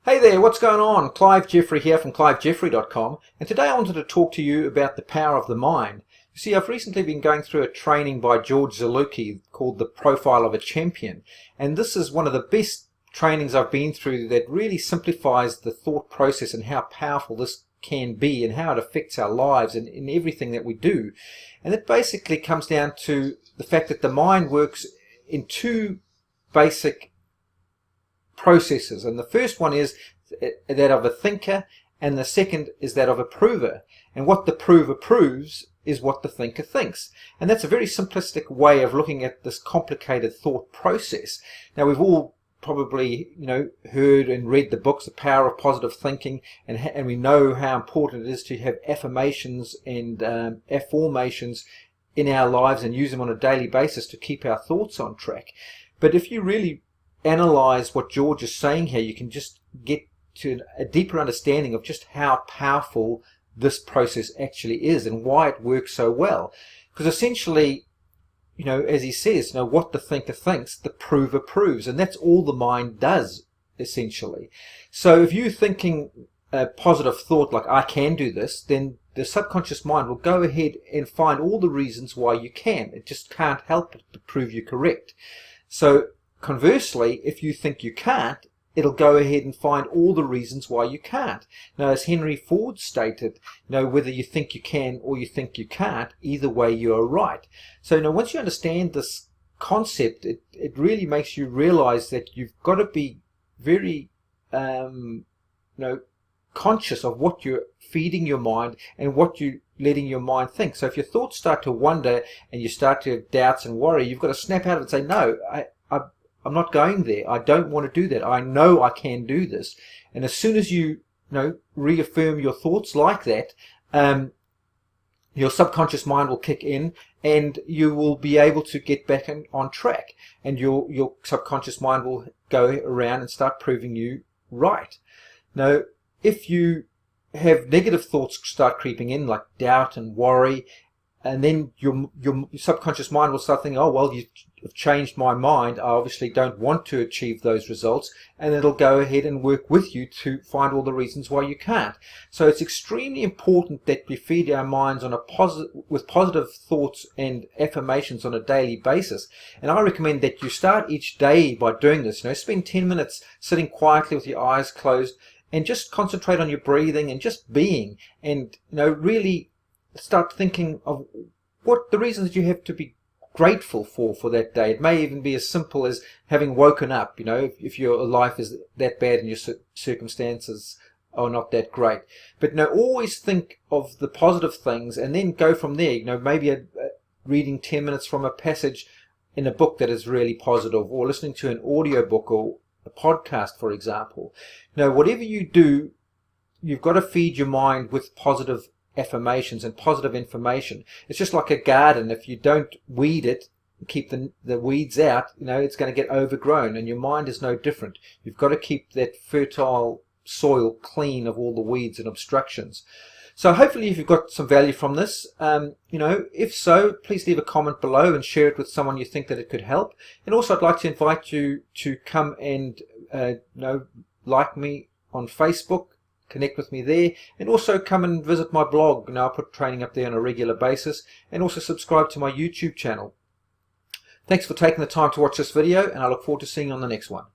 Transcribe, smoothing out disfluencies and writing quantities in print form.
Hey there, what's going on? Clive Jeffrey here from clivejeffrey.com, and today I wanted to talk to you about the power of the mind. You see, I've recently been going through a training by George Zeluki called The Profile of a Champion, and this is one of the best trainings I've been through that really simplifies the thought process and how powerful this can be and how it affects our lives and in everything that we do. And it basically comes down to the fact that the mind works in two basic processes, and the first one is that of a thinker and the second is that of a prover, and what the prover proves is what the thinker thinks. And that's a very simplistic way of looking at this complicated thought process. Now, we've all probably heard and read the books The Power of Positive Thinking, and we know how important it is to have affirmations and afformations in our lives and use them on a daily basis to keep our thoughts on track. But if you really analyze what George is saying here, you can just get to a deeper understanding of just how powerful this process actually is and why it works so well. Because essentially, as he says, what the thinker thinks, the prover proves, and that's all the mind does, essentially. So if you're thinking a positive thought like, I can do this, then the subconscious mind will go ahead and find all the reasons why you can. It just can't help it to prove you correct. So conversely, if you think you can't, it'll go ahead and find all the reasons why you can't. Now, as Henry Ford stated, whether you think you can or you think you can't, either way you're right. So once you understand this concept, it really makes you realize that you've got to be very conscious of what you're feeding your mind and what you're letting your mind think. So if your thoughts start to wander and you start to have doubts and worry, you've got to snap out of it and say, no, I'm not going there. I don't want to do that. I know I can do this. And as soon as you reaffirm your thoughts like that, your subconscious mind will kick in and you will be able to get back on track. And your subconscious mind will go around and start proving you right. Now, if you have negative thoughts start creeping in, like doubt and worry, and then your subconscious mind will start thinking, oh, well, you've changed my mind. I obviously don't want to achieve those results. And it'll go ahead and work with you to find all the reasons why you can't. So it's extremely important that we feed our minds on with positive thoughts and affirmations on a daily basis. And I recommend that you start each day by doing this. Spend 10 minutes sitting quietly with your eyes closed and just concentrate on your breathing and just being. And, really start thinking of what the reasons you have to be grateful for that day. It may even be as simple as having woken up, if your life is that bad and your circumstances are not that great. But always think of the positive things and then go from there. Maybe reading 10 minutes from a passage in a book that is really positive, or listening to an audio book or a podcast, for example. Whatever you do, you've got to feed your mind with positive affirmations and positive information. It's just like a garden. If you don't weed it, keep the weeds out, it's going to get overgrown, and your mind is no different. You've got to keep that fertile soil clean of all the weeds and obstructions. So hopefully if you've got some value from this, if so, please leave a comment below and share it with someone you think that it could help. And also I'd like to invite you to come and like me on Facebook, connect with me there, and also come and visit my blog. I put training up there on a regular basis, and also subscribe to my YouTube channel. Thanks for taking the time to watch this video, and I look forward to seeing you on the next one.